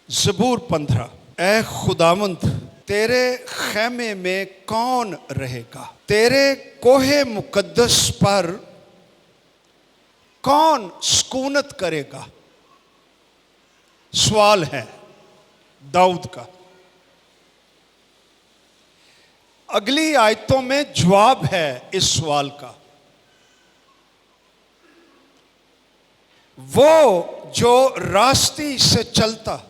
ज़बूर 15। ऐ खुदावंद, तेरे खैमे में कौन रहेगा? तेरे कोहे मुकद्दस पर कौन सुकूनत करेगा? सवाल है दाऊद का। अगली आयतों में जवाब है इस सवाल का। वो जो रास्ती से चलता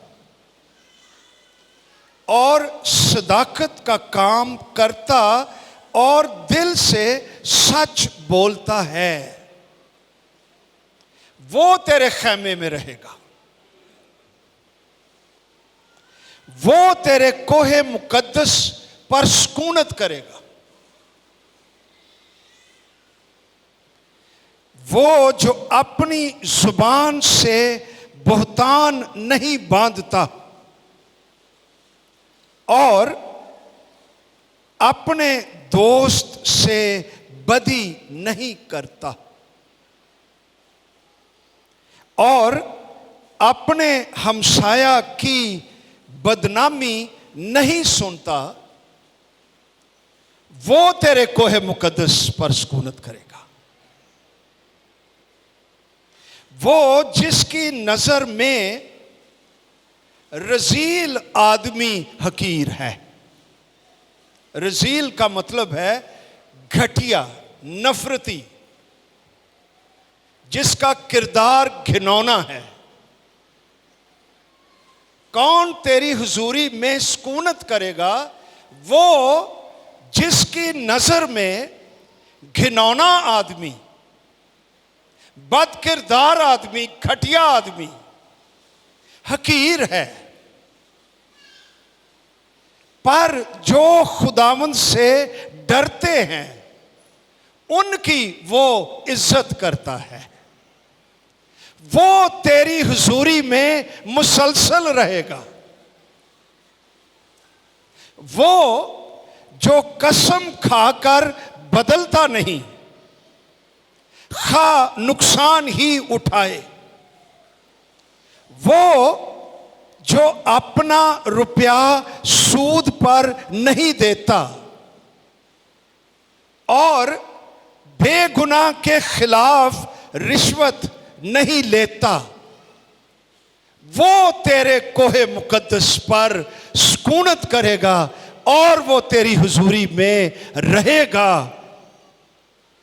और सदाकत का काम करता और दिल से सच बोलता है, वो तेरे खैमे में रहेगा। वो तेरे कोहे मुकद्दस पर सुकूनत करेगा। वो जो अपनी जुबान से बुहतान नहीं बांधता और अपने दोस्त से बदी नहीं करता और अपने हमसाया की बदनामी नहीं सुनता, वो तेरे कोहे मुकद्दस पर सुकूनत करेगा। वो जिसकी नजर में रजील आदमी हकीर है। रजील का मतलब है घटिया, नफरती, जिसका किरदार घिनौना है। कौन तेरी हुजूरी में सुकूनत करेगा? वो जिसकी नजर में घिनौना आदमी, बदकिरदार आदमी, घटिया आदमी हकीर है, पर जो खुदावंद से डरते हैं उनकी वो इज्जत करता है। वो तेरी हुजूरी में मुसलसल रहेगा। वो जो कसम खाकर बदलता नहीं, खा नुकसान ही उठाए। वो जो अपना रुपया सूद पर नहीं देता और बेगुनाह के खिलाफ रिश्वत नहीं लेता, वो तेरे कोहे मुकद्दस पर सुकूनत करेगा और वो तेरी हुजूरी में रहेगा।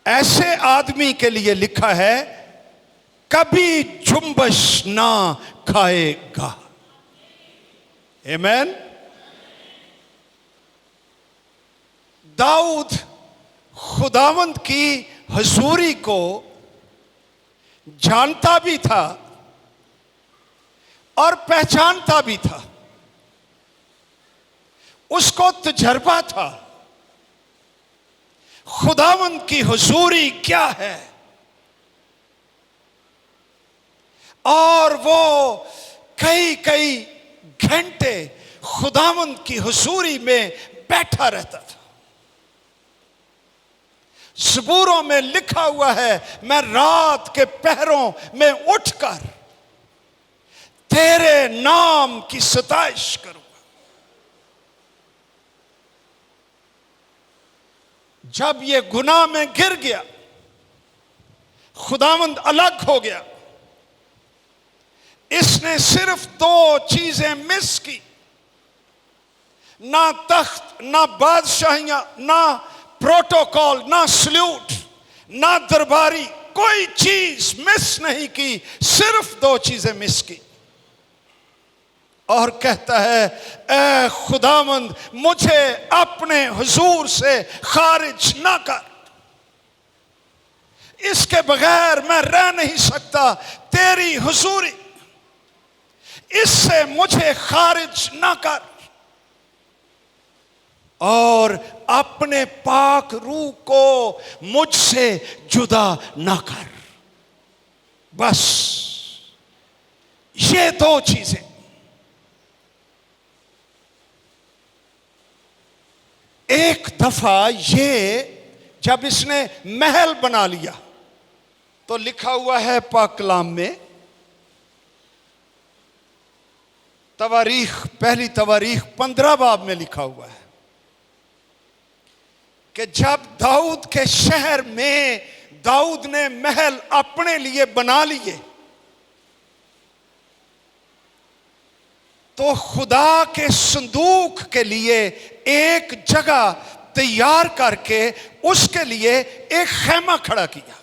ऐसे आदमी के लिए लिखा है, कभी जुम्बश ना खाएगा। आमीन। दाऊद खुदावंद की हुजूरी को जानता भी था और पहचानता भी था। उसको तजर्बा था खुदावंद की हुजूरी क्या है, और वो कई कई घंटे खुदावंद की हुजूरी में बैठा रहता था। ज़बूरों में लिखा हुआ है, मैं रात के पहरों में उठकर तेरे नाम की सताइश करूंगा। जब ये गुनाह में गिर गया, खुदावंद अलग हो गया, इसने सिर्फ दो चीजें मिस की। ना तख्त, ना बादशाहियां, ना प्रोटोकॉल, ना सल्यूट, ना दरबारी, कोई चीज मिस नहीं की, सिर्फ दो चीजें मिस की। और कहता है, ऐ खुदावंद, मुझे अपने हुजूर से खारिज ना कर। इसके बगैर मैं रह नहीं सकता। तेरी हुजूरी, इससे मुझे खारिज ना कर और अपने पाक रूह को मुझसे जुदा ना कर। बस ये दो चीजें। एक दफा ये जब इसने महल बना लिया तो लिखा हुआ है पाक कलाम में, तवारीख, पहली तवारीख 15 बाब में लिखा हुआ है कि जब दाऊद के शहर में दाऊद ने महल अपने लिए बना लिए, तो खुदा के संदूक के लिए एक जगह तैयार करके उसके लिए एक खैमा खड़ा किया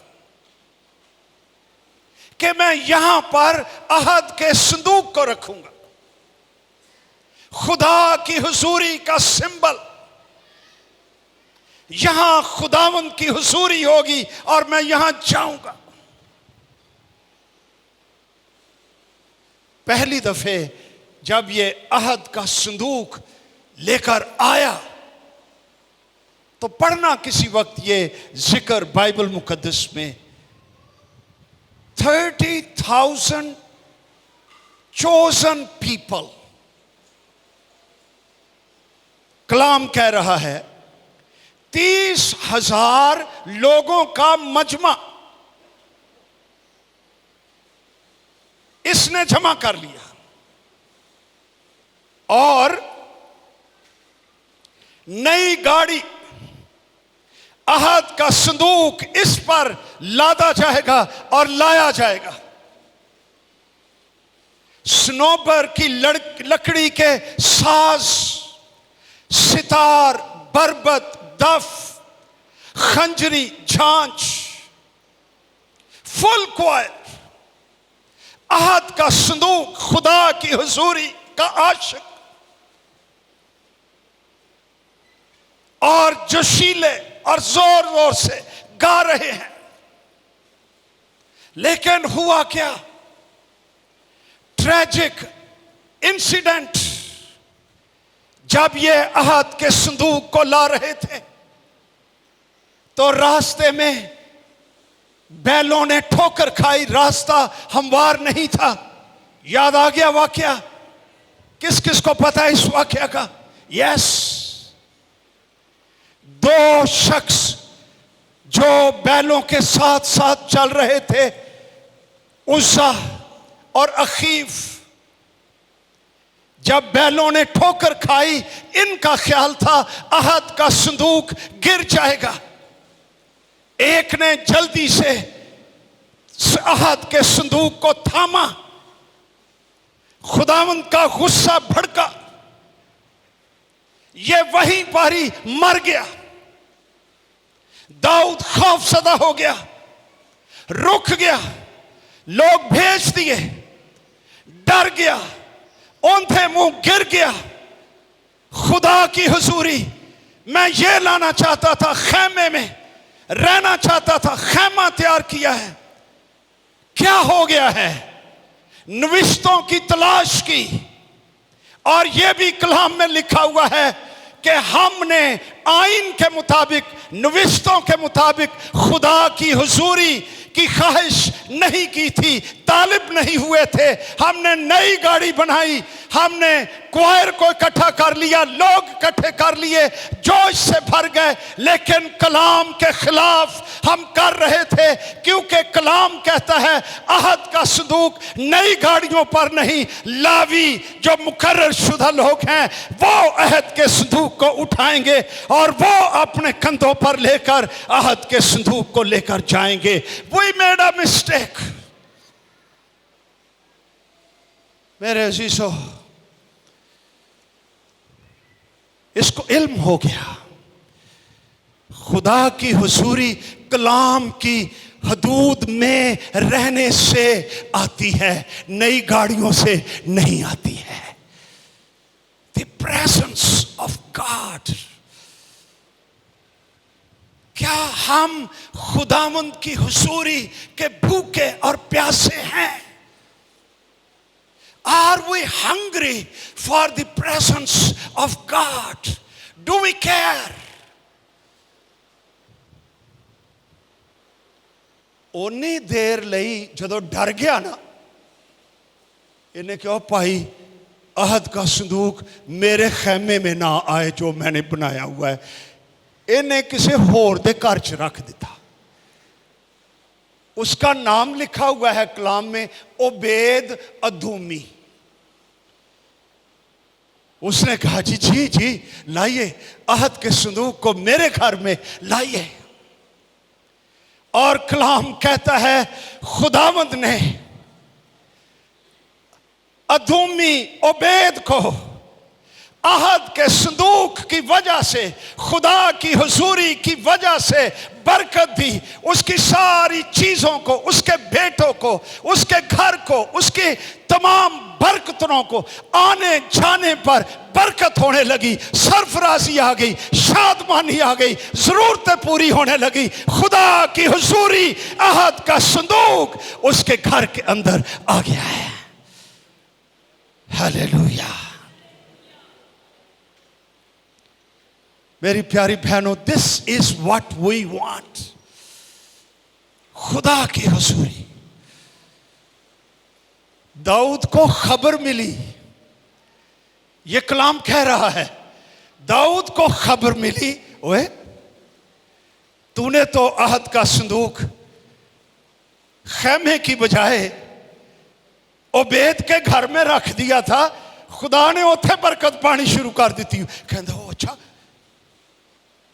कि मैं यहां पर अहद के संदूक को रखूंगा, खुदा की हुजूरी का सिंबल। यहां खुदावंद की हुजूरी होगी और मैं यहां जाऊंगा। पहली दफे जब ये अहद का संदूक लेकर आया, तो पढ़ना किसी वक्त ये जिक्र बाइबल मुकद्दस में 30,000 chosen people, कलाम कह रहा है 30,000 लोगों का मजमा इसने जमा कर लिया और नई गाड़ी, अहद का संदूक इस पर लादा जाएगा और लाया जाएगा। स्नोबर की लकड़ी के साज, सितार, बरबत, दफ, खंजरी, झांझ, फुल क्वायर, अहद का संदूक, खुदा की हुजूरी का आशिक, और जोशीले और जोर जोर से गा रहे हैं। लेकिन हुआ क्या? Tragic incident. जब ये अहद के संदूक को ला रहे थे, तो रास्ते में बैलों ने ठोकर खाई, रास्ता हमवार नहीं था। याद आ गया वाकया? किस किस को पता है इस वाकया का? यस, 2 शख्स जो बैलों के साथ साथ चल रहे थे, उज़्ज़ा और अखीफ, जब बैलों ने ठोकर खाई, इनका ख्याल था अहद का संदूक गिर जाएगा। एक ने जल्दी से अहद के संदूक को थामा, खुदावंद का गुस्सा भड़का, ये वहीं पर ही मर गया। दाऊद खौफसदा हो गया, रुक गया, लोग भेज दिए, डर गया, औंधे मुंह गिर गया। खुदा की हुजूरी, मैं ये लाना चाहता था, खैमे में रहना चाहता था, खैमा तैयार किया है, क्या हो गया है? नविश्तों की तलाश की, और यह भी कलाम में लिखा हुआ है कि हमने आइन के मुताबिक, नविश्तों के मुताबिक खुदा की हुजूरी की ख्वाहिश नहीं की थी, तालिब नहीं हुए थे। हमने नई गाड़ी बनाई, हमने क्वायर को इकट्ठा कर लिया, लोग इकट्ठे कर लिए, जोश से भर गए, लेकिन कलाम के खिलाफ हम कर रहे थे, क्योंकि कलाम कहता है अहद का संदूक नई गाड़ियों पर नहीं, लावी जो मुकर्रर शुदा लोग हैं वो अहद के संदूक को उठाएंगे और वो अपने कंधों पर लेकर अहद के संदूक को लेकर जाएंगे। We made a mistake। मेरे अजीजों, इसको इल्म हो गया, खुदा की हुजूरी कलाम की हदूद में रहने से आती है, नई गाड़ियों से नहीं आती है। The presence of God। क्या हम खुदावंद की हुजूरी के भूखे और प्यासे हैं? Are we hungry for the presence of God? Do we care? उन्नी देर लई जदों डर गया ना, इन्हें क्यों भाई अहद का संदूक मेरे खैमे में ना आए जो मैंने बनाया हुआ है, इन्हें किसी होर दे घर च रख दिता। उसका नाम लिखा हुआ है कलाम में, ओबेद अदूमी। उसने कहा जी जी जी लाइए, अहद के संदूक को मेरे घर में लाइए। और कलाम कहता है खुदावंद ने अदूमी ओबेद को अहद के संदूक की वजह से, खुदा की हुजूरी की वजह से बरकत दी। उसकी सारी चीजों को, उसके बेटों को, उसके घर को, उसकी तमाम बरकतों को आने जाने पर बरकत होने लगी, सरफराजी आ गई, शादमानी आ गई, जरूरतें पूरी होने लगी। खुदा की हुजूरी, अहद का संदूक उसके घर के अंदर आ गया है। हालेलुया। मेरी प्यारी बहनों, this is what we want. खुदा की हुजूरी। दाऊद को खबर मिली, यह कलाम कह रहा है, दाऊद को खबर मिली, ओए तूने तो अहद का संदूक खैमे की बजाय ओबेद के घर में रख दिया था, खुदा ने उथे बरकत पानी शुरू कर दी थी। कहता हो अच्छा,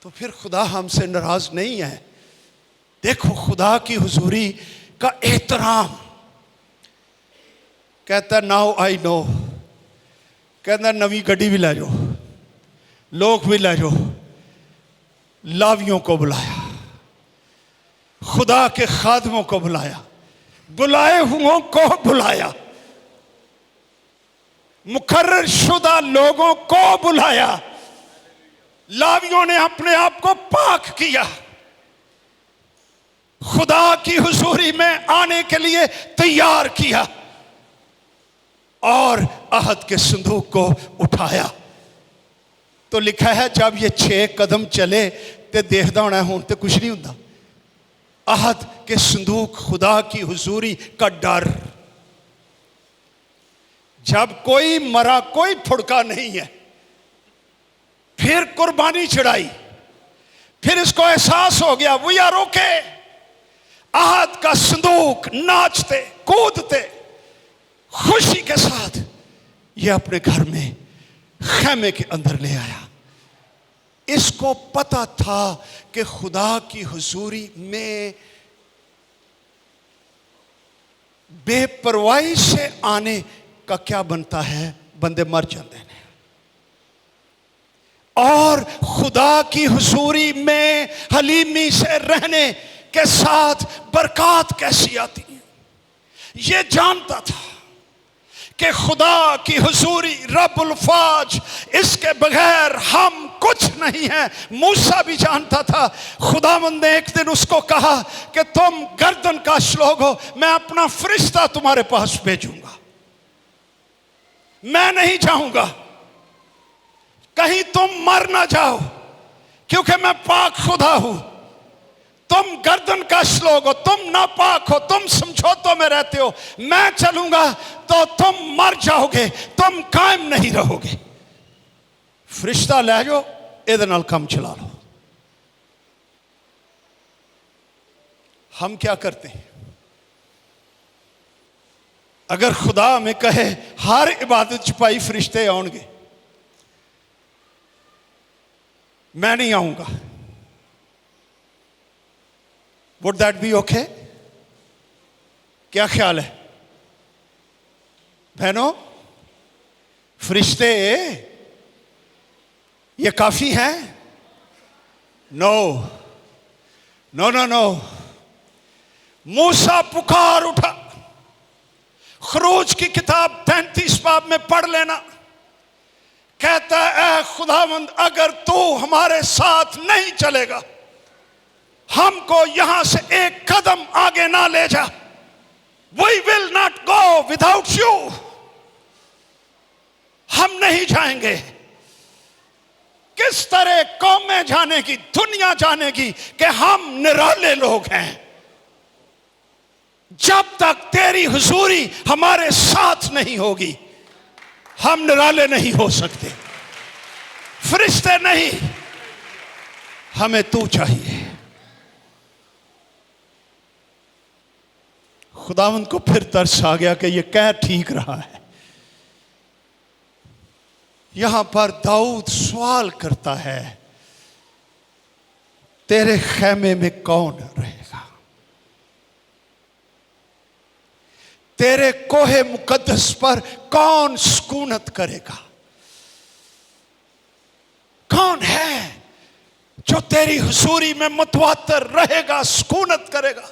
तो फिर खुदा हमसे नाराज नहीं है। देखो खुदा की हुजूरी का एहतराम। कहता नाउ आई नो, कहता नवी गड्डी भी लै जाओ, लोग भी लै जाओ, लावियों को बुलाया, खुदा के खादमों को बुलाया, बुलाए हुओं को बुलाया, मुकर्रर शुदा लोगों को बुलाया। लावियों ने अपने आप को पाक किया, खुदा की हुजूरी में आने के लिए तैयार किया और अहद के संदूक को उठाया। तो लिखा है जब ये 6 कदम चले तो देखदा होना हुण तो कुछ नहीं हुंदा। अहद के संदूक, खुदा की हुजूरी का डर। जब कोई मरा, कोई फुड़का नहीं है, फिर कुर्बानी चढ़ाई, फिर इसको एहसास हो गया वी आर ओके। अहद का संदूक नाचते कूदते खुशी के साथ ये अपने घर में खैमे के अंदर ले आया। इसको पता था कि खुदा की हुजूरी में बेपरवाही से आने का क्या बनता है, बंदे मर जाते हैं। और खुदा की हुजूरी में हलीमी से रहने के साथ बरकत कैसी आती है, ये जानता था कि खुदा की हुजूरी रब्बुल फाज, इसके बगैर हम कुछ नहीं है। मूसा भी जानता था। खुदावंद ने एक दिन उसको कहा कि तुम गर्दन काश लोग हो, मैं अपना फरिश्ता तुम्हारे पास भेजूंगा, मैं नहीं चाहूंगा कहीं तुम मर ना जाओ, क्योंकि मैं पाक खुदा हूं। तुम गर्दन कश लोग हो, तुम नापाक हो, तुम समझौतों में रहते हो, मैं चलूंगा तो तुम मर जाओगे, तुम कायम नहीं रहोगे। फरिश्ता ले जाओ, इहदे नाल काम चला लो। हम क्या करते हैं? अगर खुदा हमें कहे हर इबादत छुपाई फरिश्ते आउणगे, मैं नहीं आऊंगा, वुड दैट बी ओके? क्या ख्याल है बहनों? फरिश्ते ये काफी हैं? No no no no. Musa पुकार उठा, खरूज की किताब 33 बाब में पढ़ लेना। कहता है खुदावंद अगर तू हमारे साथ नहीं चलेगा, हमको यहां से एक कदम आगे ना ले जा। We will not go without you। हम नहीं जाएंगे। किस तरह कौमें जानेगी, दुनिया जानेगी कि हम निराले लोग हैं। जब तक तेरी हुजूरी हमारे साथ नहीं होगी, हम निराले नहीं हो सकते। फरिश्ते नहीं, हमें तू चाहिए। खुदावंद को फिर तरस आ गया कि ये कह ठीक रहा है, यहां पर दाऊद सवाल करता है, तेरे खैमे में कौन रहेगा? तेरे कोहे मुकद्दस पर कौन सुकूनत करेगा? कौन है जो तेरी हुजूरी में मुतवातर रहेगा, सुकूनत करेगा?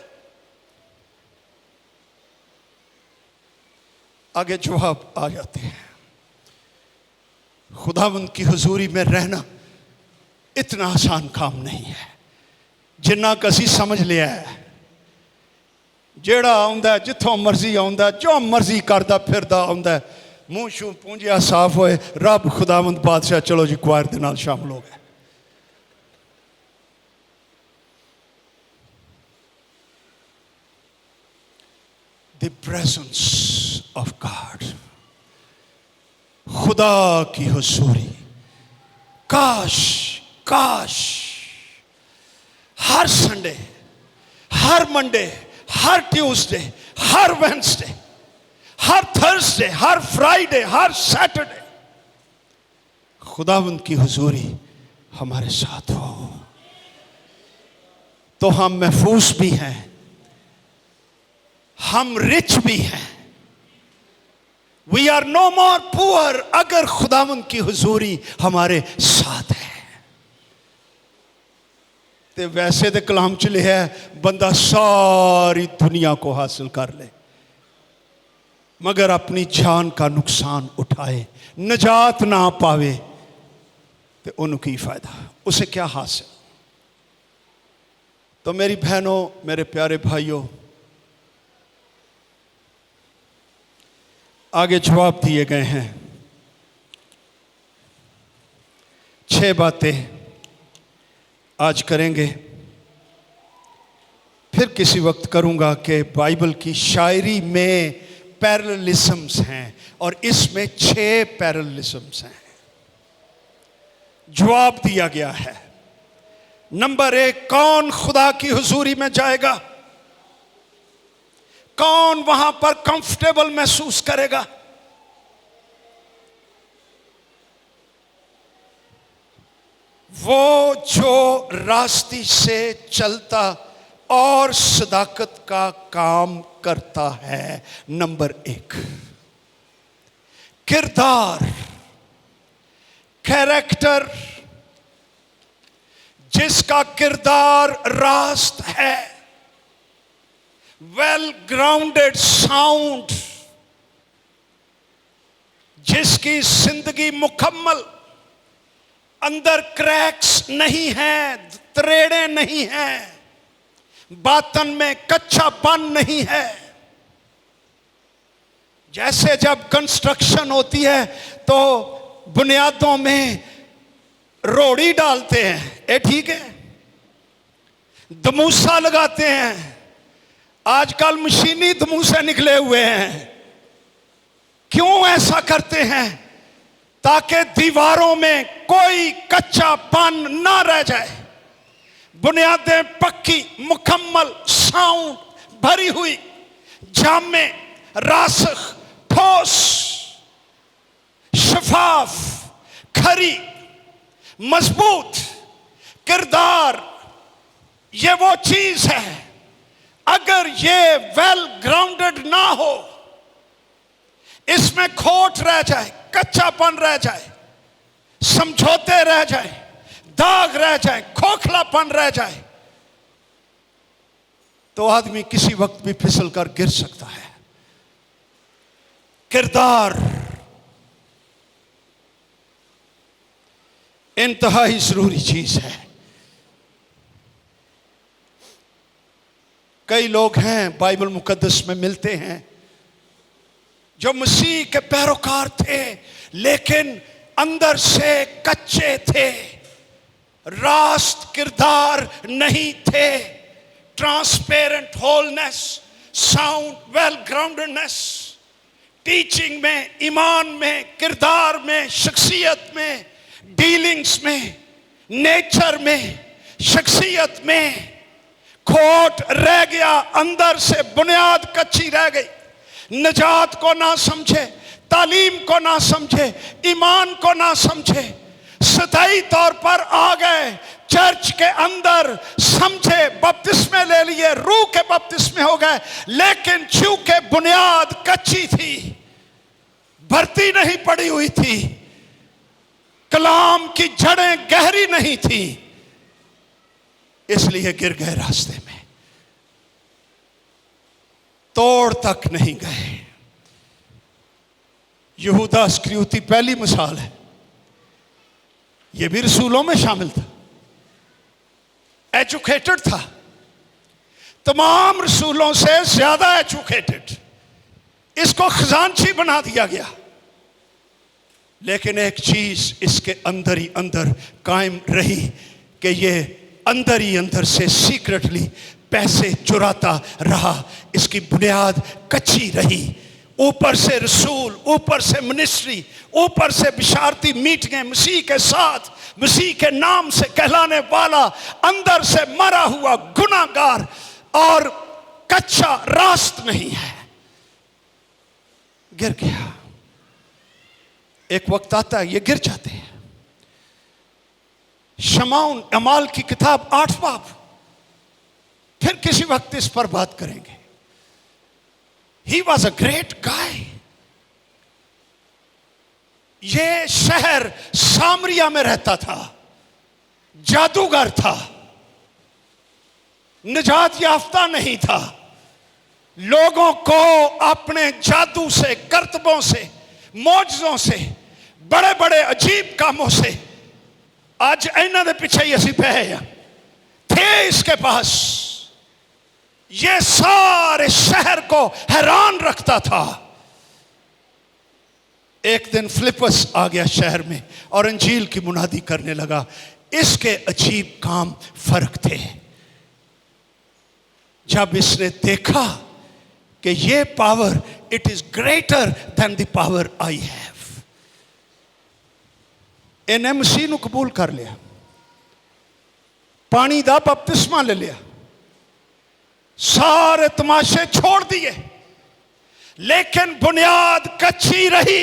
आगे जवाब आ जाते हैं। खुदावंद की हुजूरी में रहना इतना आसान काम नहीं है जिन्ना कसी समझ लिया है। जेड़ा आउंदा जिथों मर्जी आउंदा, जो मर्जी करदा फिरदा आउंदा, मुंह शू पूंजिया साफ होए, रब खुदावंद बादशाह चलो जी क्वायर दे नाल शामिल हो गए। The presence of God, खुदा की हुजूरी। काश काश हर संडे, हर मंडे, हर ट्यूसडे, हर वेडनेसडे, हर थर्सडे, हर फ्राइडे, हर सैटरडे खुदावंद की हुजूरी हमारे साथ हो, तो हम महफूज भी हैं, हम रिच भी हैं। We are no more poor अगर खुदावंद की हुजूरी हमारे साथ है। ते वैसे तो कलाम च लिखा है बंदा सारी दुनिया को हासिल कर ले मगर अपनी जान का नुकसान उठाए, नजात ना पावे, तो उन्हें की फायदा, उसे क्या हासिल? तो मेरी बहनों, मेरे प्यारे भाइयों, आगे जवाब दिए गए हैं। 6 बातें आज करेंगे, फिर किसी वक्त करूंगा कि बाइबल की शायरी में पैरेललिज्म्स हैं और इसमें 6 पैरेललिज्म्स हैं। जवाब दिया गया है। नंबर 1, कौन खुदा की हुजूरी में जाएगा? कौन वहां पर कंफर्टेबल महसूस करेगा? वो जो रास्ते से चलता और सदाकत का काम करता है। नंबर 1, किरदार, कैरेक्टर, जिसका किरदार रास्त है, वेल ग्राउंडेड साउंड, जिसकी जिंदगी मुकम्मल, अंदर क्रैक्स नहीं है, त्रेड़े नहीं हैं, बातन में कच्चापन नहीं है। जैसे जब कंस्ट्रक्शन होती है तो बुनियादों में रोड़ी डालते हैं, ये ठीक है, दमूसा लगाते हैं, आजकल मशीनी दमूसे निकले हुए हैं। क्यों ऐसा करते हैं? ताकि दीवारों में कोई कच्चापन ना रह जाए, बुनियादें पक्की, मुकम्मल, साउंड भरी हुई, जामे, रासख, ठोस, शफाफ, खरी, मजबूत। किरदार ये वो चीज है, अगर ये वेल ग्राउंडेड ना हो, इसमें खोट रह जाए, कच्चापन रह जाए, समझौते रह जाए, दाग रह जाए, खोखलापन रह जाए, तो आदमी किसी वक्त भी फिसल कर गिर सकता है। किरदार इंतहाई जरूरी चीज है। कई लोग हैं बाइबल मुकद्दस में मिलते हैं जो मसीह के पैरोकार थे लेकिन अंदर से कच्चे थे, रास्त किरदार नहीं थे, transparent wholeness, sound well groundedness, teaching में, ईमान में, किरदार में, शख्सियत में, डीलिंग्स में, नेचर में, शख्सियत में खोट रह गया, अंदर से बुनियाद कच्ची रह गई। निजात को ना समझे, तालीम को ना समझे, ईमान को ना समझे, सतही तौर पर आ गए चर्च के अंदर, समझे, बपतिस्मे ले लिए, रूह के बपतिस्मे हो गए, लेकिन चूंकि बुनियाद कच्ची थी, भर्ती नहीं पड़ी हुई थी, कलाम की जड़ें गहरी नहीं थी, इसलिए गिर गए रास्ते में, तोड़ तक नहीं गए। यहूदा इस्करियोती पहली मिसाल है, यह भी रसूलों में शामिल था, एजुकेटेड था, तमाम रसूलों से ज्यादा एजुकेटेड, इसको खजानची बना दिया गया, लेकिन एक चीज इसके अंदर ही अंदर कायम रही कि ये अंदर ही अंदर से सीक्रेटली पैसे चुराता रहा, इसकी बुनियाद कच्ची रही। ऊपर से रसूल, ऊपर से मिनिस्ट्री, ऊपर से बिशारती मीटिंगें मसीह के साथ, मसीह के नाम से कहलाने वाला, अंदर से मरा हुआ गुनाहगार, और कच्चा रास्त नहीं है, गिर गया। एक वक्त आता है ये गिर जाते हैं। शमौन, अमाल की किताब 8 बाब, फिर किसी वक्त इस पर बात करेंगे। He was a great guy. ये शहर सामरिया में रहता था, जादूगर था, निजात याफ्ता नहीं था, लोगों को अपने जादू से, करतबों से, मौजज़ों से, बड़े बड़े अजीब कामों से, आज इन्हों के पीछे ही असी पे थे इसके पास, ये सारे शहर को हैरान रखता था। एक दिन फिलिप्पस आ गया शहर में और इंजील की मुनादी करने लगा। इसके अजीब काम फर्क थे। जब इसने देखा कि ये power, it is greater than the power I have, इन्हें मसीह नूं कबूल कर लिया, पानी दा बपतिस्मा ले लिया, सारे तमाशे छोड़ दिए, लेकिन बुनियाद कच्ची रही।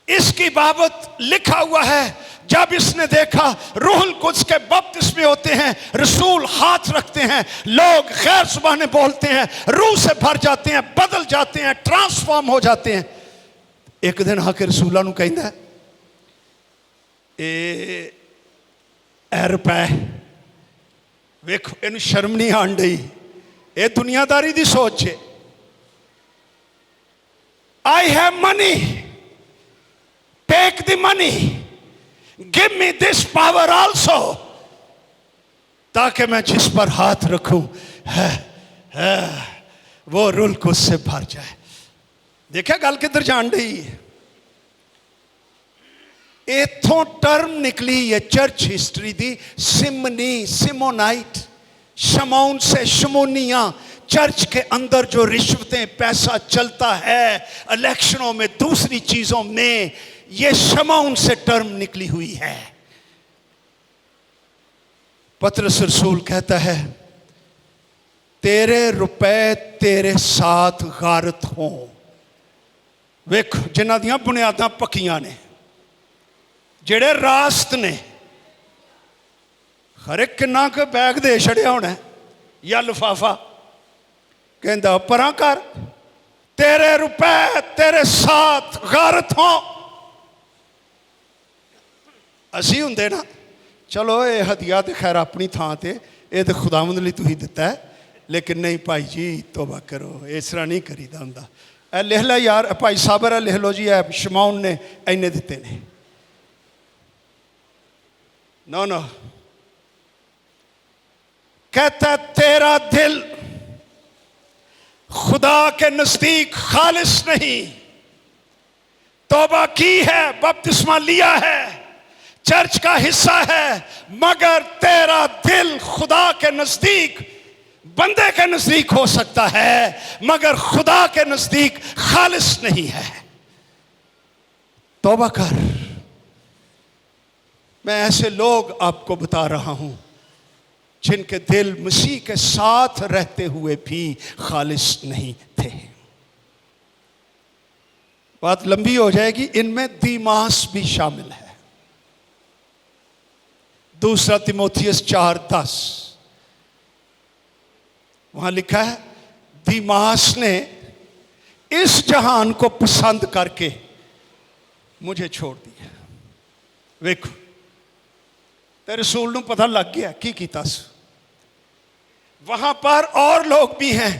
इसकी बाबत लिखा हुआ है, जब इसने देखा रूहुल कुद्स के बपतिस्मे होते हैं, रसूल हाथ रखते हैं, लोग गैर ज़ुबानें बोलते हैं, रूह से भर जाते हैं, बदल जाते हैं, ट्रांसफॉर्म हो जाते हैं। एक दिन आके रसूलों नूं कहंदा है, ए रुपए वेखो, इन्हूं शर्म नहीं आण डई, ये दुनियादारी दी सोच है। I have money, take the money, give me this power also, ताकि मैं जिस पर हाथ रखूं है वो रूहुल कुद्स से भर जाए। देखा गल किधर जान रही है। इथों टर्म निकली ये चर्च हिस्ट्री दी, सिमनी, सिमोनाइट, शमौन से शमोनिया। चर्च के अंदर जो रिश्वतें, पैसा चलता है इलेक्शनों में, दूसरी चीजों में, ये शमौन से टर्म निकली हुई है। पतरस रसूल कहता है, तेरे रुपए तेरे साथ गारत हों। वेख, जिन्हां दियां बुनियादां पक्कियां ने, जेड़े रास्त ने, हर एक किन्ना के बैग दे छड़िया होना या लिफाफा, कहंदा परां कर, तेरे रुपए तेरे साथ गारत हों। असी हुंदे ना, चलो ये हदिया तो खैर अपनी थां ते, ये तो खुदावंद लई तुसीं दित्ता है, लेकिन नहीं भाई जी तौबा करो, इस तरह नहीं करीदा हुंदा। ए लिख लै यार, भाई साबर है लिख लो जी, ए शमौन ने इन्ने दित्ते ने। नो नो, कहता तेरा दिल खुदा के नजदीक खालिस नहीं, तौबा की है, बपतिस्मा लिया है, चर्च का हिस्सा है, मगर तेरा दिल खुदा के नजदीक, बंदे के नजदीक हो सकता है, मगर खुदा के नजदीक खालिस नहीं है। तौबा कर। मैं ऐसे लोग आपको बता रहा हूं जिनके दिल मसीह के साथ रहते हुए भी खालिस नहीं थे। बात लंबी हो जाएगी। इनमें दीमास भी शामिल है। 2 तिमोथियस 4:10 वहां लिखा है, दीमास ने इस जहान को पसंद करके मुझे छोड़ दिया। वेखो ते रसूल नूं पता लग गया की कीता सी। वहां पर और लोग भी हैं,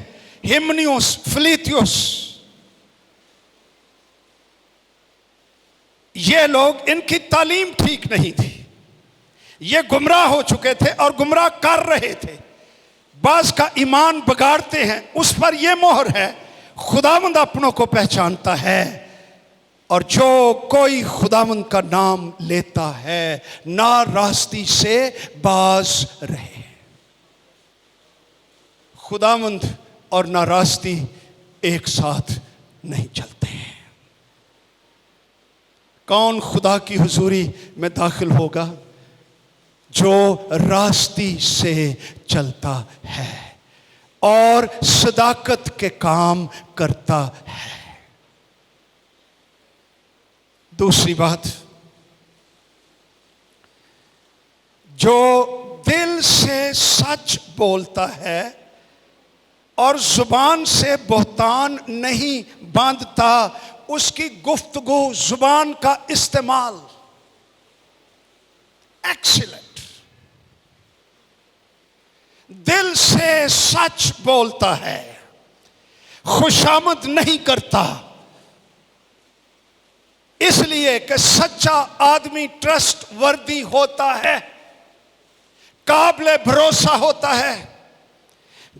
हिमनियोस, फिलितियोस, ये लोग, इनकी तालीम ठीक नहीं थी, ये गुमराह हो चुके थे और गुमराह कर रहे थे। बाज का ईमान बिगाड़ते हैं, उस पर यह मोहर है, खुदावंद अपनों को पहचानता है और जो कोई खुदावंद का नाम लेता है ना रास्ती से बाज रहे। खुदावंद और ना रास्ती एक साथ नहीं चलते हैं। कौन खुदा की हुजूरी में दाखिल होगा? जो रास्ती से चलता है और सदाकत के काम करता है। दूसरी बात, जो दिल से सच बोलता है और जुबान से बोहतान नहीं बांधता, उसकी गुफ्तगू, जुबान का इस्तेमाल एक्सीलेंट। दिल से सच बोलता है, खुशामद नहीं करता, इसलिए कि सच्चा आदमी ट्रस्ट वर्दी होता है, काबिल भरोसा होता है।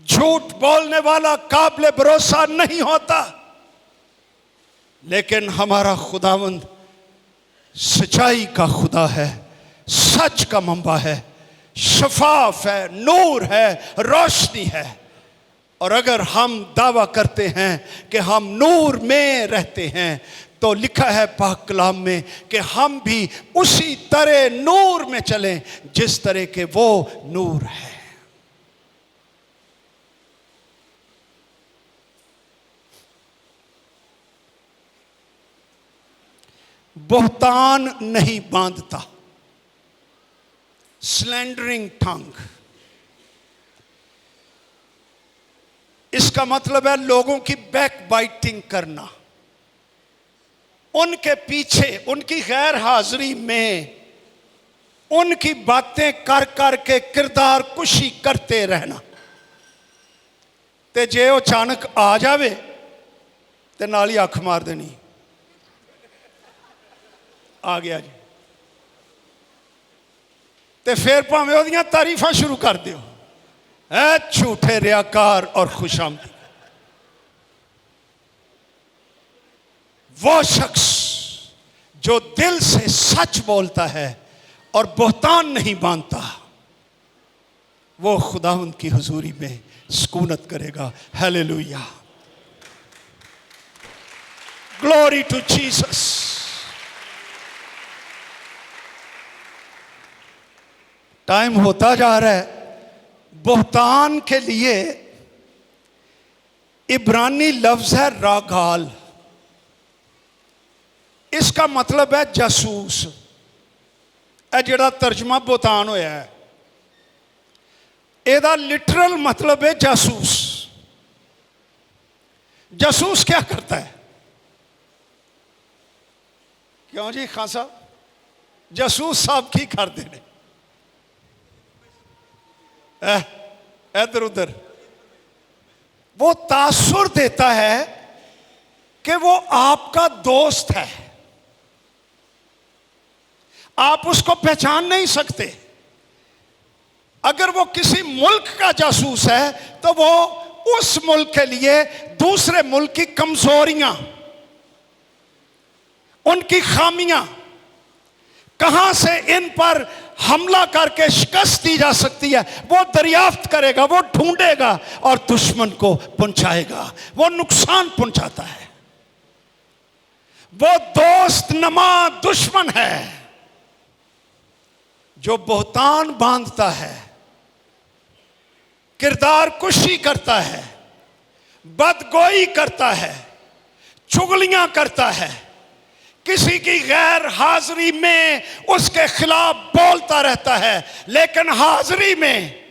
झूठ बोलने वाला काबिल भरोसा नहीं होता। लेकिन हमारा खुदावंद सच्चाई का खुदा है, सच का मंबा है, शफाफ है, नूर है, रोशनी है। और अगर हम दावा करते हैं कि हम नूर में रहते हैं, तो लिखा है पाक कलाम में कि हम भी उसी तरह नूर में चलें जिस तरह के वो नूर है। बोहतान नहीं बांधता, स्लैंडरिंग टंग, इसका मतलब है लोगों की बैक बाइटिंग करना, उनके पीछे, उनकी गैर हाजिरी में उनकी बातें कर कर के किरदार कुशी करते रहना। ते जे वो अचानक आ जावे ते नाल ही अख मार देनी, आ गया जी, ते फिर भावें ओदियां तारीफां शुरू कर दियो, ऐ झूठे रियाकार और खुशामदी। वो शख्स जो दिल से सच बोलता है और बोहतान नहीं बांधता, वो खुदावंद की हुजूरी में सुकूनत करेगा। Hallelujah, glory to Jesus. Time होता जा रहा है। बोहतान के लिए इब्रानी लफ्ज है रागाल, इसका मतलब है जासूस। यह जिहड़ा तर्जमा बोहतान होया है, एदा लिटरल मतलब है जासूस। जासूस क्या करता है? क्यों जी खान साहब, जासूस साहब की करते हैं? इधर उधर वो तासुर देता है कि वो आपका दोस्त है, आप उसको पहचान नहीं सकते। अगर वो किसी मुल्क का जासूस है तो वो उस मुल्क के लिए दूसरे मुल्क की कमजोरियां, उनकी खामियां, कहां से इन पर हमला करके शिकस्त दी जा सकती है, वो दरियाफ्त करेगा, वो ढूंढेगा और दुश्मन को पहुंचाएगा। वो नुकसान पहुंचाता है। वो दोस्त नमा दुश्मन है। जो बोहतान बांधता है, किरदार कुशी करता है, बदगोई करता है, चुगलियां करता है, किसी की गैर हाजिरी में उसके खिलाफ बोलता रहता है, लेकिन हाजिरी में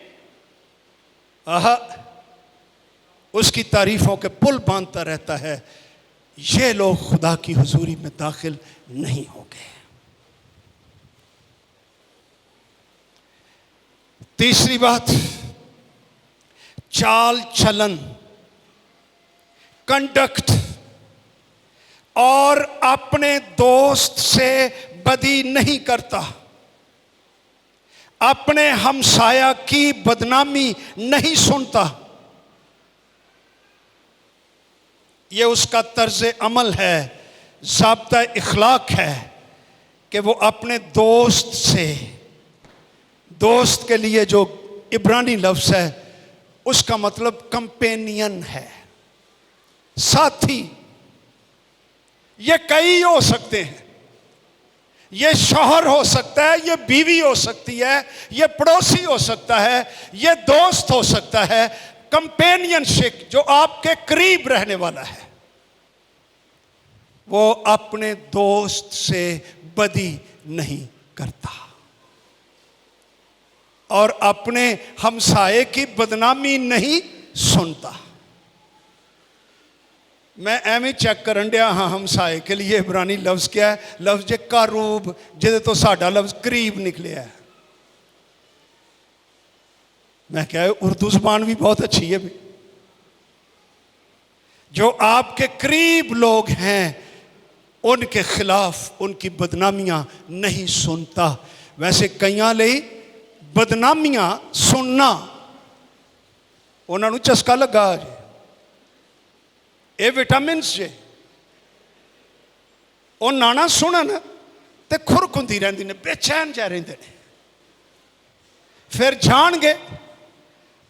उसकी तारीफों के पुल बांधता रहता है, ये लोग खुदा की हुजूरी में दाखिल नहीं होंगे। तीसरी बात, चाल चलन, कंडक्ट, और अपने दोस्त से बदी नहीं करता, अपने हमसाया की बदनामी नहीं सुनता। यह उसका तर्ज अमल है, ज़ाब्ता इखलाक है कि वो अपने दोस्त से, दोस्त के लिए जो इब्रानी लफ्ज़ है उसका मतलब कंपेनियन है, साथी। ये कई हो सकते हैं, ये शौहर हो सकता है, ये बीवी हो सकती है, ये पड़ोसी हो सकता है, ये दोस्त हो सकता है। कंपेनियनशिप, जो आपके करीब रहने वाला है, वो अपने दोस्त से बदी नहीं करता और अपने हमसाये की बदनामी नहीं सुनता। मैं एवं चेक करन दिया हाँ हमसाए के लिए इब्रानी लफ्ज़ क्या है, लफ्ज़ कारूब, जिदे तो साडा लफ्ज़ करीब निकले है। मैं क्या है, उर्दू ज़बान भी बहुत अच्छी है भी। जो आपके करीब लोग हैं उनके खिलाफ उनकी बदनामियां नहीं सुनता। वैसे कईयां लई बदनामियां सुनना उन्होंने चस्का लगा जी, ये विटामिन जे वो नाना सुनन तो खुरक होंदी रहिंदी ने, बेचैन जा रहिंदे ने, फिर जाणगे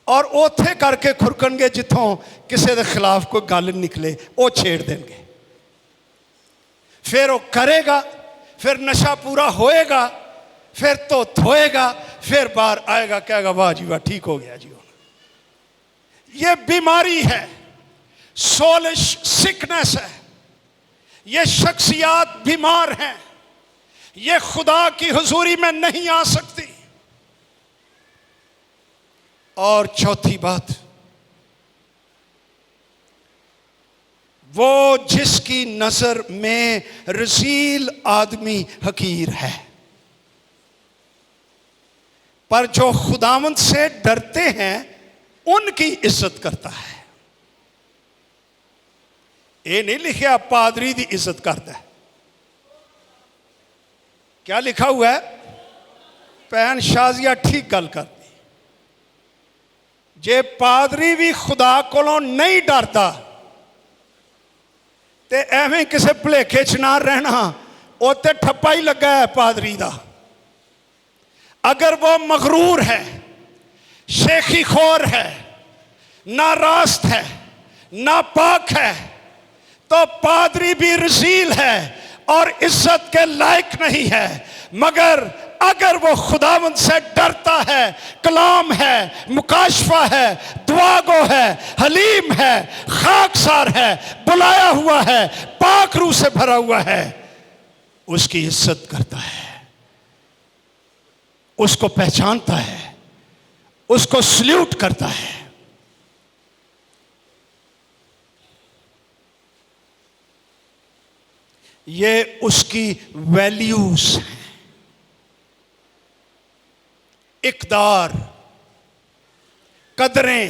और उथे करके खुरकणगे जिथों किसी के खिलाफ कोई गल निकले, वो छेड़ देंगे। फिर वो करेगा, फिर नशा पूरा होएगा, फिर तो धोएगा, फिर बाहर आएगा, कहेगा वाह जी वाह ठीक हो गया जी। ये बीमारी है, सोलिश सिकनेस है, ये शख्सियात बीमार हैं, ये खुदा की हुजूरी में नहीं आ सकती। और चौथी बात, वो जिसकी नजर में रसील आदमी हकीर है, पर जो खुदावंद से डरते हैं उनकी इज्जत करता है। ये नहीं लिखा पादरी की इज्जत करता है, क्या लिखा हुआ है, भैन शाजिया ठीक गल करती, जे पादरी भी खुदा कोलों नहीं डरता ते एवें किसी भुलेखे च ना रहना, उत्ते ठप्पा ही लगा है पादरी का। अगर वो मगरूर है, शेखी खोर है, नारास्त है, नापाक है, तो पादरी भी रसील है और इज्जत के लायक नहीं है। मगर अगर वो खुदावंद से डरता है, कलाम है, मुकाशफा है, दुआगो है, हलीम है, खाकसार है, बुलाया हुआ है, पाक रूह से भरा हुआ है, उसकी इज्जत करता है, उसको पहचानता है, उसको सल्यूट करता है। ये उसकी वैल्यूज हैं, इकदार, कदरें,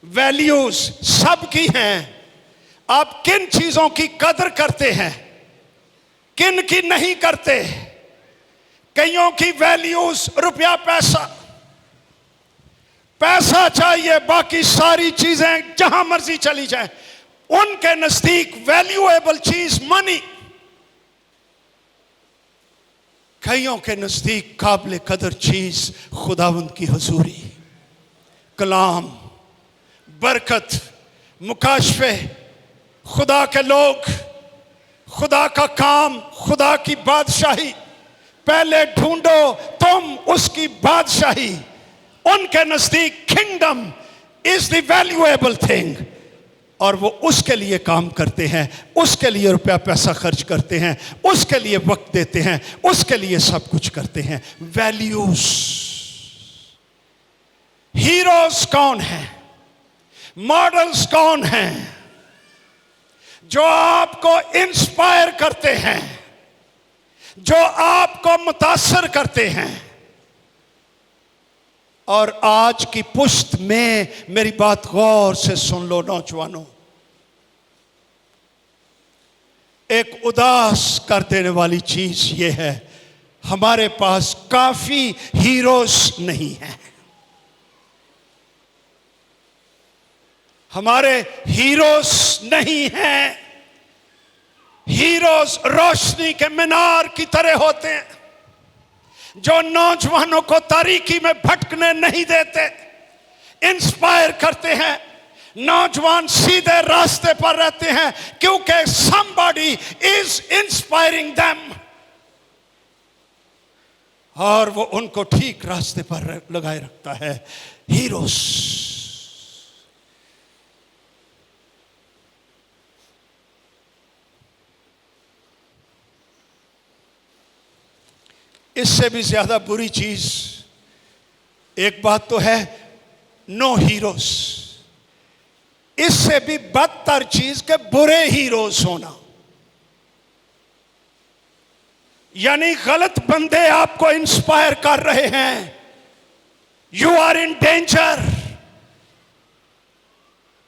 वैल्यूज सबकी हैं। आप किन चीजों की कदर करते हैं, किन की नहीं करते। कईयों की वैल्यूज रुपया पैसा, पैसा चाहिए, बाकी सारी चीजें जहां मर्जी चली जाए। उनके नजदीक वैल्यूएबल चीज मनी, कईयों के नजदीक काबिल कदर चीज खुदावंद की हुजूरी, कलाम, बरकत, मुकाशफे, खुदा के लोग, खुदा का काम, खुदा की बादशाही। पहले ढूंढो तुम उसकी बादशाही। उनके नजदीक kingdom is the valuable thing. और वो उसके लिए काम करते हैं, उसके लिए रुपया पैसा खर्च करते हैं, उसके लिए वक्त देते हैं, उसके लिए सब कुछ करते हैं। वैल्यूज। हीरोज कौन हैं? मॉडल्स कौन हैं जो आपको इंस्पायर करते हैं, जो आपको मुतासर करते हैं? और आज की पुश्त में मेरी बात गौर से सुन लो नौजवानों, एक उदास कर देने वाली चीज यह है, हमारे पास काफी हीरोज नहीं हैं। हमारे हीरोज नहीं हैं। हीरोज रोशनी के मीनार की तरह होते हैं जो नौजवानों को तारीकी में भटकने नहीं देते, इंस्पायर करते हैं। नौजवान सीधे रास्ते पर रहते हैं क्योंकि somebody is inspiring them, और वो उनको ठीक रास्ते पर लगाए रखता है। हीरोज। इससे भी ज्यादा बुरी चीज एक बात तो है, नो हीरोज। इससे भी बदतर चीज के बुरे हीरोज होना, यानी गलत बंदे आपको इंस्पायर कर रहे हैं। You are in danger.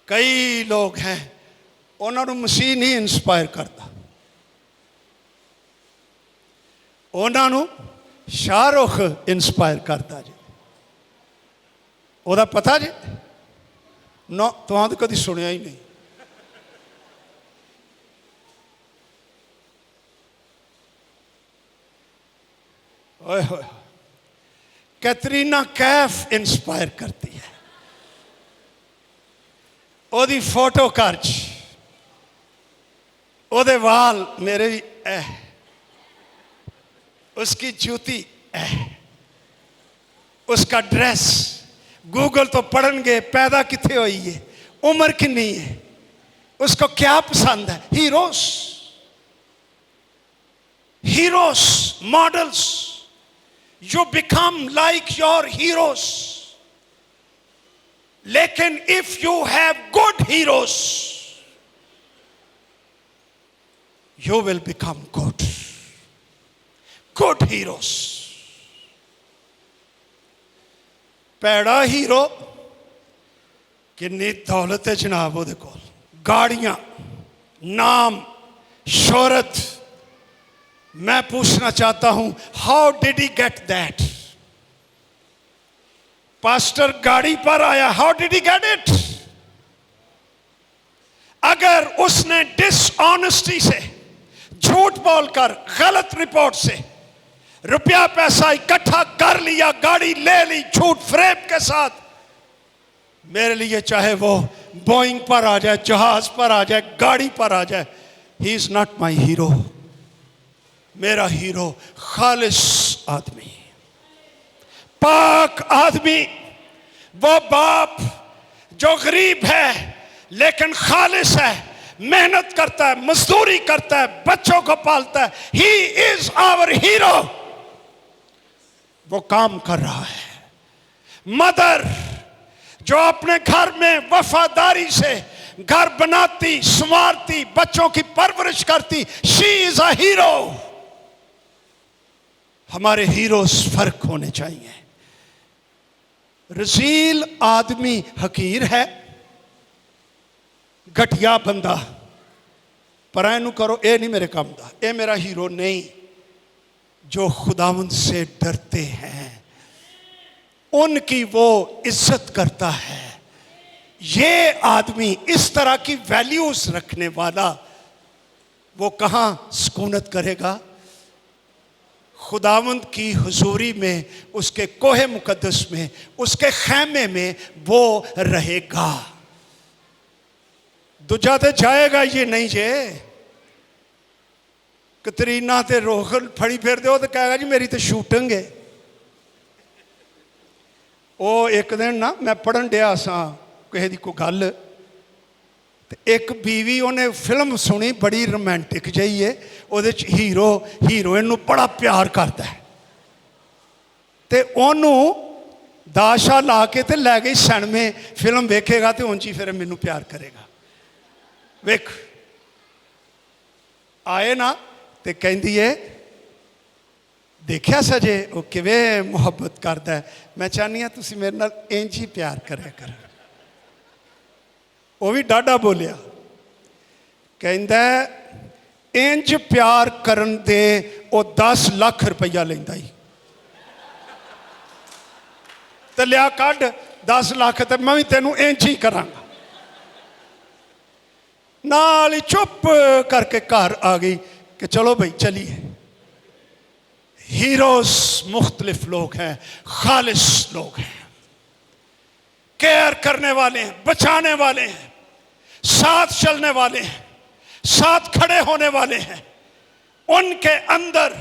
कई लोग हैं उन्होंने मसीह नहीं इंस्पायर करता, उन्होंने शाहरुख इंस्पायर करता जी। ओदा पता जी? ना, तुहां तो कभी सुनिया ही नहीं। ओए होए, कैटरीना कैफ इंस्पायर करती है। ओदी फोटो खर्च, ओदे वाल मेरे भी उसकी जूती उसका ड्रेस। गूगल तो पढ़नगे पैदा किथे हुई है, उम्र कितनी है, उसको क्या पसंद है। Heroes, heroes, models. You become like your heroes. लेकिन if you have good heroes, you will become good. Good heroes. पैड़ा हीरो कितनी दौलत है जनाब ओदे कोल, गाड़ियां, नाम, शोहरत। मैं पूछना चाहता हूं, how did he get that? Pastor गाड़ी पर आया, how did he get it? अगर उसने डिसऑनेस्टी से, झूठ बोलकर, गलत रिपोर्ट से रुपया पैसा इकट्ठा कर लिया, गाड़ी ले ली झूठ फ्रेब के साथ, मेरे लिए चाहे वो बोइंग पर आ जाए, जहाज पर आ जाए, गाड़ी पर आ जाए, he is not my hero. मेरा हीरो खालिस आदमी, पाक आदमी, वो बाप जो गरीब है लेकिन खालिस है, मेहनत करता है, मजदूरी करता है, बच्चों को पालता है। He is our hero. वो काम कर रहा है। मदर जो अपने घर में वफादारी से घर बनाती, संवारती, बच्चों की परवरिश करती, शी इज अ हीरो। हमारे हीरोज फर्क होने चाहिए। रजील आदमी हकीर है, घटिया बंदा, पर एनू करो, ये नहीं मेरे काम दा, ये मेरा हीरो नहीं। जो खुदावंद से डरते हैं उनकी वो इज्जत करता है। ये आदमी इस तरह की वैल्यूज रखने वाला, वो कहां सुकूनत करेगा? खुदावंद की हुजूरी में, उसके कोहे मुकद्दस में, उसके खैमे में वो रहेगा। दूजा ते जाएगा ये नहीं जे। कतरीना ते रोहन फड़ी फिर दे, तो कहेगा जी मेरी तो शूटिंग है। वो एक दिन ना मैं पढ़न दिया सा किसी की कोई गल, ਤੇ ਇੱਕ बीवी ਉਹਨੇ ਫਿਲਮ ਸੁਣੀ ਬੜੀ ਰੋਮਾਂਟਿਕ ਜਿਹੀ ਹੈ ਉਹਦੇ ਚ ਹੀਰੋ ਹੀਰੋਇਨ ਨੂੰ ਬੜਾ ਪਿਆਰ ਕਰਦਾ ਹੈ ਤੇ ਉਹਨੂੰ ਦਾਸ਼ਾ ਲਾ ਕੇ ਤੇ ਲੈ ਗਈ ਸਿਨੇਮੇ ਫਿਲਮ ਵੇਖੇਗਾ ਤੇ ਉਂਝ ਹੀ ਫਿਰ ਮੈਨੂੰ ਪਿਆਰ ਕਰੇਗਾ ਵੇਖ ਆਏ ਨਾ ਤੇ ਕਹਿੰਦੀ ਏ ਦੇਖਿਆ ਸਜੇ ਉਹ ਕਿਵੇਂ ਮੁਹੱਬਤ ਕਰਦਾ ਮੈਂ ਚਾਹੁੰਦੀ ਹਾਂ ਤੁਸੀਂ ਮੇਰੇ ਨਾਲ ਇੰਝ ਹੀ ਪਿਆਰ ਕਰਿਆ ਕਰੋ ਉਹ ਵੀ ਡਾਢਾ ਬੋਲਿਆ ਕਹਿੰਦਾ ਇੰਝ ਪਿਆਰ ਕਰਨ ਦੇ ਉਹ 10 ਲੱਖ ਰੁਪਈਆ ਲੈਂਦਾ ਹੀ ਤੇ ਲਿਆ ਕੱਢ 10 ਲੱਖ ਤੇ ਮੈਂ ਵੀ ਤੈਨੂੰ ਇੰਝ ਹੀ ਕਰਾਂਗਾ ਨਾਲ ਹੀ ਚੁੱਪ करके घर आ गई कि चलो भाई चलिए हीरोज मुख्तलिफ लोग हैं खालिस लोग हैं केयर करने वाले हैं बचाने वाले हैं साथ चलने वाले हैं साथ खड़े होने वाले हैं उनके अंदर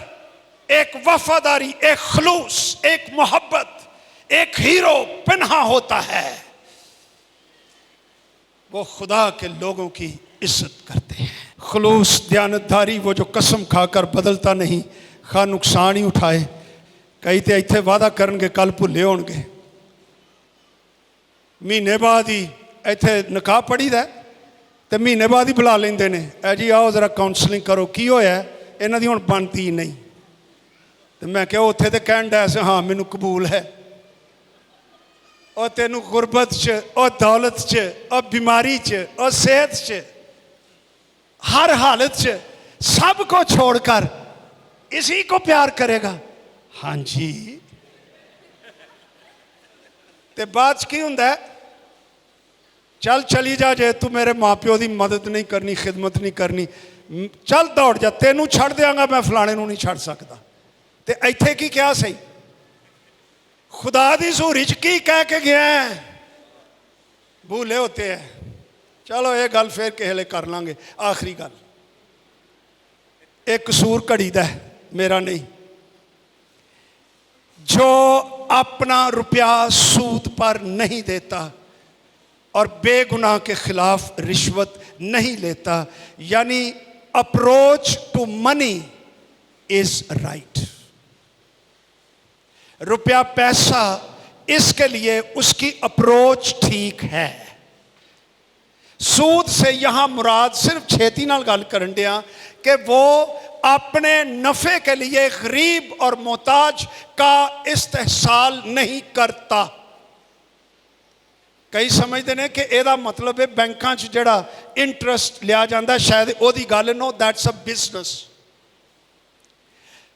एक वफादारी एक खलूस एक मोहब्बत एक हीरो पन्हा होता है वो खुदा के लोगों की इज्जत करते हैं खलूस दयानतदारी वो जो कसम खाकर बदलता नहीं खा नुकसान ही उठाए कई तो इत्थे वादा करनगे कल भुले होणगे महीने बाद ही इत्थे निकाह पढ़ी दा ते महीने बाद ही बुला लेंदे ने ऐ जी आओ जरा काउंसलिंग करो की होया इन्हां दी हुण बनती नहीं ते मैं कहा उत्थे ते कहण डया सी हाँ मैनूं कबूल है और तेनू गुरबत च और दौलत च और बीमारी च और सेहत च हर हालत च सब को छोड़कर इसी को प्यार करेगा हाँ जी ते बाद की हुंदा चल चली जा जे तू मेरे माँ प्यो की मदद नहीं करनी खिदमत नहीं करनी चल दौड़ जा तेनू छड़ देंगा मैं फलाने नू नहीं छड़ सकता ते इत्थे की क्या सही खुदा दी सूरी च की कह के गया है भूले होते हैं चलो ये गल फिर किसी कर लांगे आखिरी गल एक कसूर घड़ी दा मेरा नहीं जो अपना रुपया सूद पर नहीं देता और बेगुनाह के खिलाफ रिश्वत नहीं लेता यानी approach to money is right रुपया पैसा इसके लिए उसकी अप्रोच ठीक है सूद से यहां मुराद सिर्फ छेती नाल गल करन दिया कि वो अपने नफे के लिए गरीब और मोहताज का इस्तेहसाल नहीं करता कई समझते हैं कि यदा मतलब है बैंकों च जिहड़ा इंटरस्ट लिया जाता शायद ओदी गल नो दैट्स अ बिजनेस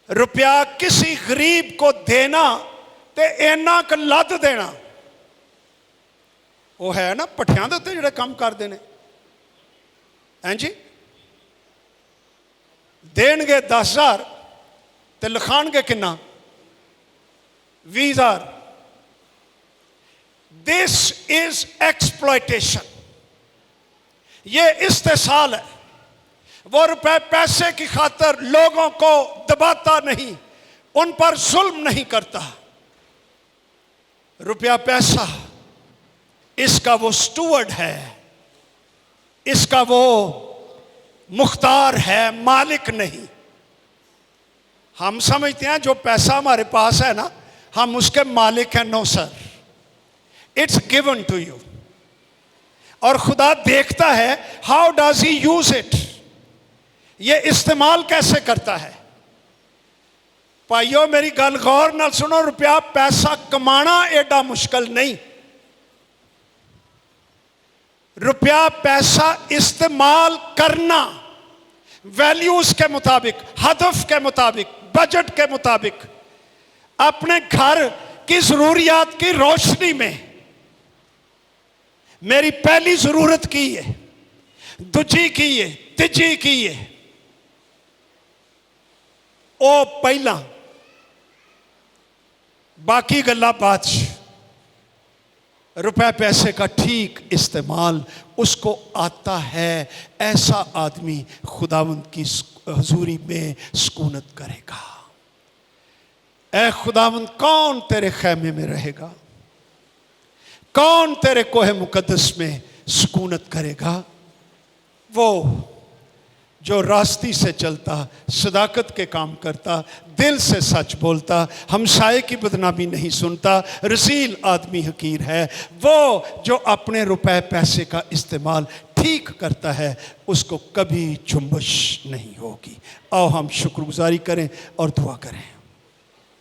रुपया किसी गरीब को देना ते इन्ना क लद देना वो है ना भट्ठियां दे उत्ते जिहड़े काम करते हैं हैं जी देणगे 10,000 ते लिखाणगे किन्ना 20,000 दिस इज एक्सप्लॉयटेशन ये इस्तेसाल है वो रुपए पैसे की खातर लोगों को दबाता नहीं उन पर जुल्म नहीं करता रुपया पैसा इसका वो स्टूवर्ड है इसका वो मुख्तार है मालिक नहीं हम समझते हैं जो पैसा हमारे पास है ना हम उसके मालिक हैं no sir it's given to you और खुदा देखता है how does he use it ये इस्तेमाल कैसे करता है भाइयों मेरी गल गौर नाल सुनो रुपया पैसा कमाना एडा मुश्किल नहीं रुपया पैसा इस्तेमाल करना वैल्यूज के मुताबिक हदफ के मुताबिक बजट के मुताबिक अपने घर की जरूरियात की रोशनी में मेरी पहली जरूरत की है दूजी की है तीजी की है ओ पहला बाकी गल्ला बात रुपए पैसे का ठीक इस्तेमाल उसको आता है ऐसा आदमी खुदावंद की हजूरी में सुकूनत करेगा ऐ खुदावंद कौन तेरे खैमे में रहेगा कौन तेरे कोहे मुकद्दस में सुकूनत करेगा वो जो रास्ती से चलता, सदाकत के काम करता, दिल से सच बोलता, हमसाये की बदनामी नहीं सुनता, रसील आदमी हकीर है। वो जो अपने रुपए पैसे का इस्तेमाल ठीक करता है, उसको कभी जुम्बश नहीं होगी। आओ हम शुक्रगुजारी करें और दुआ करें।